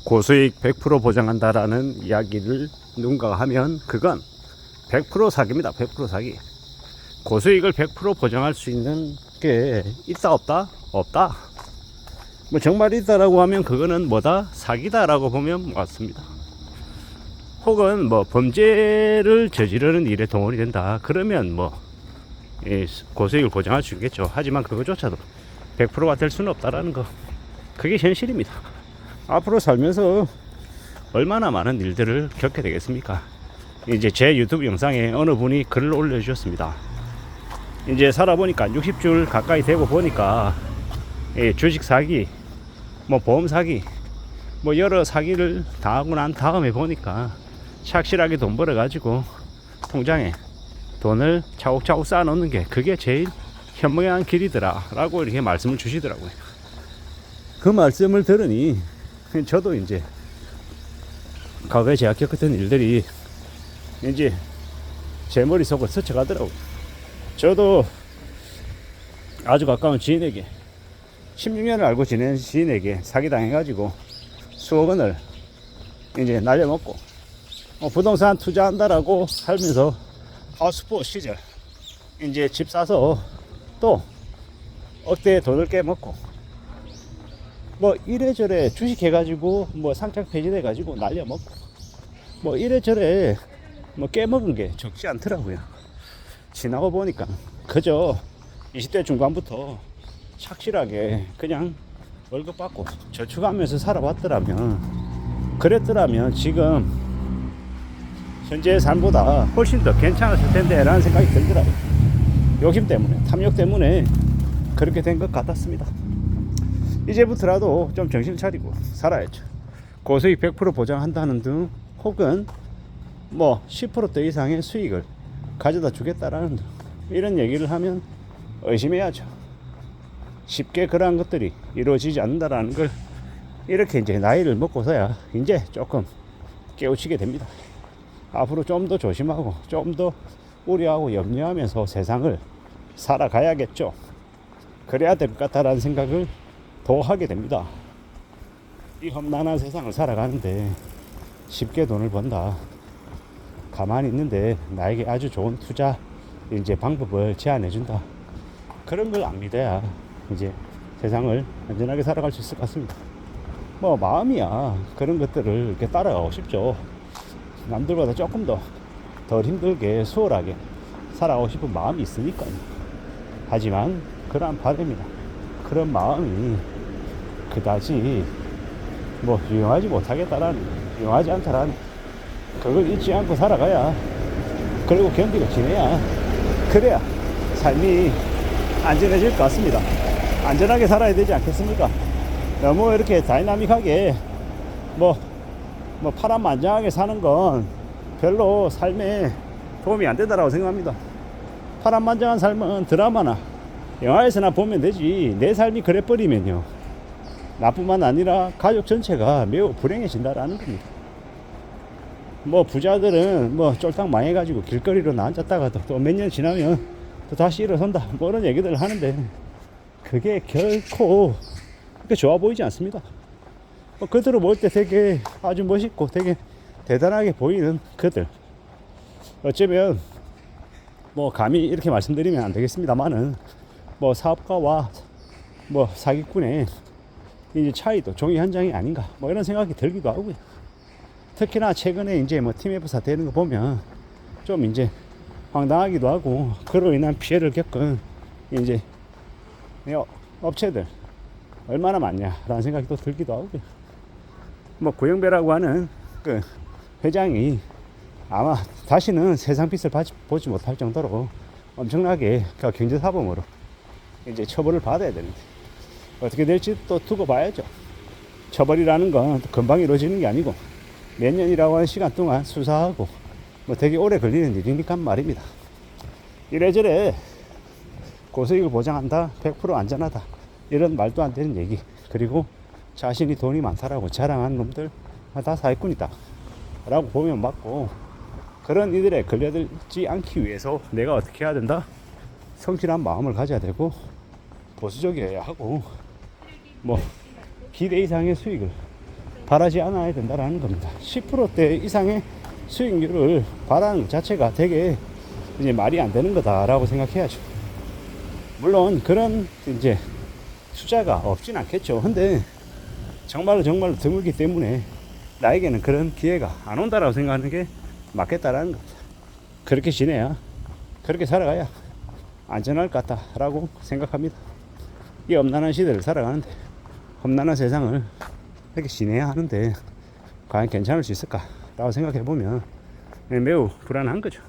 고수익 100% 보장한다라는 이야기를 누군가가 하면 그건 100% 사기입니다. 100% 사기. 고수익을 100% 보장할 수 있는 게 있다 없다? 없다. 뭐 정말 있다라고 하면 그거는 뭐다? 사기다라고 보면 맞습니다. 혹은 뭐 범죄를 저지르는 일에 동원이 된다. 그러면 뭐 고수익을 보장할 수 있겠죠. 하지만 그거조차도 100%가 될 수는 없다라는 거. 그게 현실입니다. 앞으로 살면서 얼마나 많은 일들을 겪게 되겠습니까? 이제 제 유튜브 영상에 어느 분이 글을 올려주셨습니다. 이제 살아보니까 60줄 가까이 되고 보니까 주식 사기, 뭐 보험 사기, 뭐 여러 사기를 당하고 난 다음에 보니까 착실하게 돈 벌어가지고 통장에 돈을 차곡차곡 쌓아놓는 게 그게 제일 현명한 길이더라 라고 이렇게 말씀을 주시더라고요. 그 말씀을 들으니 저도 이제 과거에 제가 겪었던 일들이 이제 제 머릿속을 스쳐가더라고요. 저도 아주 가까운 지인에게 16년을 알고 지낸 지인에게 사기당해가지고 수억 원을 이제 날려먹고 부동산 투자한다라고 살면서 하우스포 시절 이제 집 사서 또 억대의 돈을 깨먹고 뭐 이래저래 주식해가지고 뭐 상장 폐지돼가지고 날려먹고 뭐 이래저래 뭐 깨먹은 게 적지 않더라고요. 지나고 보니까 그저 20대 중반부터 착실하게 그냥 월급 받고 저축하면서 살아왔더라면 그랬더라면 지금 현재의 삶보다 훨씬 더 괜찮았을 텐데 라는 생각이 들더라고요. 욕심 때문에, 탐욕 때문에 그렇게 된 것 같았습니다. 이제부터라도 좀 정신을 차리고 살아야죠. 고수익 100% 보장한다는 등 혹은 뭐 10% 이상의 수익을 가져다 주겠다라는 등 이런 얘기를 하면 의심해야죠. 쉽게 그러한 것들이 이루어지지 않는다라는 걸 이렇게 이제 나이를 먹고서야 이제 조금 깨우치게 됩니다. 앞으로 좀 더 조심하고 좀 더 우려하고 염려하면서 세상을 살아가야겠죠. 그래야 될 것 같다라는 생각을 더 하게 됩니다. 이 험난한 세상을 살아가는데 쉽게 돈을 번다. 가만히 있는데 나에게 아주 좋은 투자 이제 방법을 제안해 준다. 그런 걸 안 믿어야 이제 세상을 안전하게 살아갈 수 있을 것 같습니다. 뭐 마음이야 그런 것들을 이렇게 따라가고 싶죠. 남들보다 조금 더 덜 힘들게 수월하게 살아가고 싶은 마음이 있으니까요. 하지만 그러한 바람이나 그런 마음이 그다지 뭐 유용하지 못하겠다라는, 유용하지 않다라는 그걸 잊지 않고 살아가야, 그리고 견디고 지내야, 그래야 삶이 안전해질 것 같습니다. 안전하게 살아야 되지 않겠습니까? 너무 이렇게 다이나믹하게 뭐 파란만장하게 사는 건 별로 삶에 도움이 안 된다라고 생각합니다. 파란만장한 삶은 드라마나 영화에서나 보면 되지, 내 삶이 그래버리면요 나뿐만 아니라 가족 전체가 매우 불행해진다라는 겁니다. 뭐 부자들은 뭐 쫄딱 망해가지고 길거리로 앉았다가도 또 몇 년 지나면 또 다시 일어선다, 뭐 이런 얘기들을 하는데 그게 결코 그렇게 좋아 보이지 않습니다. 그들을 볼 때 되게 아주 멋있고 되게 대단하게 보이는 그들, 어쩌면 뭐 감히 이렇게 말씀드리면 안 되겠습니다만은 뭐 사업가와 뭐 사기꾼의 이제 차이도 종이 한 장이 아닌가, 뭐 이런 생각이 들기도 하고요. 특히나 최근에 이제 뭐 TMF사 되는 거 보면 좀 이제 황당하기도 하고, 그로 인한 피해를 겪은 이제 업체들 얼마나 많냐라는 생각이 또 들기도 하고요. 뭐 구영배라고 하는 그 회장이 아마 다시는 세상 빛을 보지 못할 정도로 엄청나게 경제사범으로 이제 처벌을 받아야 되는데 어떻게 될지 또 두고 봐야죠. 처벌이라는 건 금방 이루어지는 게 아니고 몇 년이라고 하는 시간 동안 수사하고 뭐 되게 오래 걸리는 일이니까 말입니다. 이래저래 고수익을 보장한다, 100% 안전하다, 이런 말도 안 되는 얘기, 그리고 자신이 돈이 많다라고 자랑하는 놈들 다 사기꾼이다 라고 보면 맞고, 그런 이들에 걸려들지 않기 위해서 내가 어떻게 해야 된다? 성실한 마음을 가져야 되고 보수적이어야 하고, 뭐 기대 이상의 수익을 바라지 않아야 된다라는 겁니다. 10%대 이상의 수익률을 바라는 것 자체가 되게 이제 말이 안 되는 거다라고 생각해야죠. 물론 그런 이제 투자가 없진 않겠죠. 근데 정말로 드물기 때문에 나에게는 그런 기회가 안 온다라고 생각하는 게 맞겠다라는 겁니다. 그렇게 지내야, 그렇게 살아가야 안전할 것 같다라고 생각합니다. 이 험난한 시대를 살아가는데, 험난한 세상을 이렇게 지내야 하는데 과연 괜찮을 수 있을까라고 생각해 보면 매우 불안한 거죠.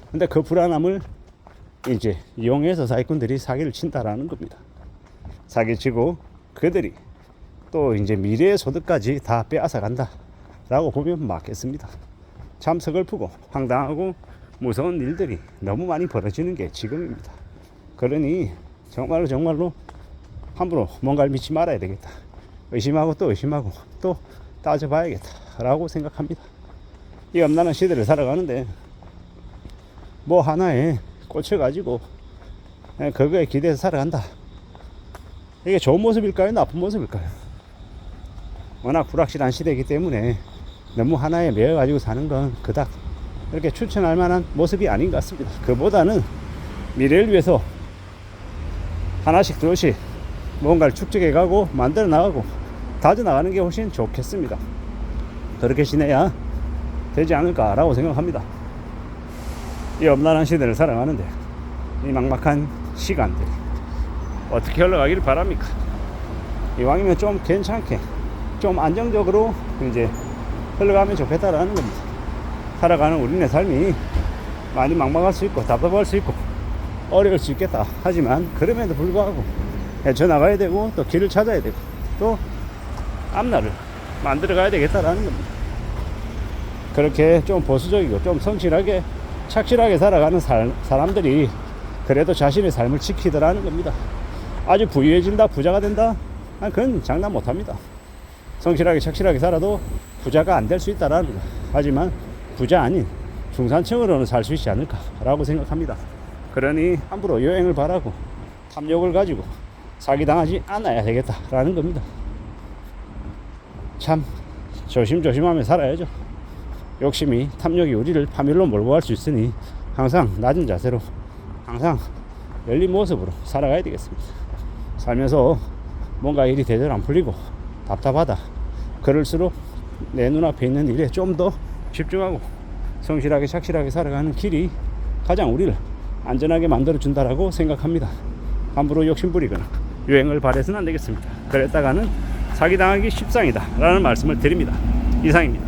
근데 그 불안함을 이제 이용해서 사기꾼들이 사기를 친다라는 겁니다. 사기치고 그들이 또 이제 미래의 소득까지 다 빼앗아 간다라고 보면 맞겠습니다. 참 서글프고 황당하고 무서운 일들이 너무 많이 벌어지는 게 지금입니다. 그러니 정말로 함부로 뭔가를 믿지 말아야 되겠다. 의심하고 또 의심하고 또 따져봐야겠다라고 생각합니다. 이 험난한 시대를 살아가는데 뭐 하나에 꽂혀가지고 그거에 기대해서 살아간다. 이게 좋은 모습일까요? 나쁜 모습일까요? 워낙 불확실한 시대이기 때문에 너무 하나에 매여가지고 사는 건 그닥 이렇게 추천할 만한 모습이 아닌 것 같습니다. 그보다는 미래를 위해서 하나씩 둘씩 뭔가를 축적해가고 만들어 나가고 다져 나가는 게 훨씬 좋겠습니다. 그렇게 지내야 되지 않을까라고 생각합니다. 이 험난한 시대를 살아가는데 이 막막한 시간들이 어떻게 흘러가기를 바랍니까? 이왕이면 좀 괜찮게 좀 안정적으로 이제 흘러가면 좋겠다라는 겁니다. 살아가는 우리네 삶이 많이 막막할 수 있고 답답할 수 있고 어려울 수 있겠다. 하지만 그럼에도 불구하고 헤쳐나가야 되고 또 길을 찾아야 되고 또 앞날을 만들어 가야 되겠다라는 겁니다. 그렇게 좀 보수적이고 좀 성실하게 착실하게 살아가는 사람들이 그래도 자신의 삶을 지키더라는 겁니다. 아주 부유해진다, 부자가 된다? 그건 장난 못합니다. 성실하게 착실하게 살아도 부자가 안 될 수 있다라는 거. 하지만 부자 아닌 중산층으로는 살 수 있지 않을까라고 생각합니다. 그러니 함부로 여행을 바라고 탐욕을 가지고 사기당하지 않아야 되겠다라는 겁니다. 참 조심조심하며 살아야죠. 욕심이 탐욕이 우리를 파멸로 몰고 갈 수 있으니 항상 낮은 자세로 항상 열린 모습으로 살아가야 되겠습니다. 살면서 뭔가 일이 제대로 안 풀리고 답답하다 그럴수록 내 눈앞에 있는 일에 좀 더 집중하고 성실하게 착실하게 살아가는 길이 가장 우리를 안전하게 만들어 준다라고 생각합니다. 함부로 욕심부리거나 유행을 바래서는 안 되겠습니다. 그랬다가는 사기당하기 십상이다 라는 말씀을 드립니다. 이상입니다.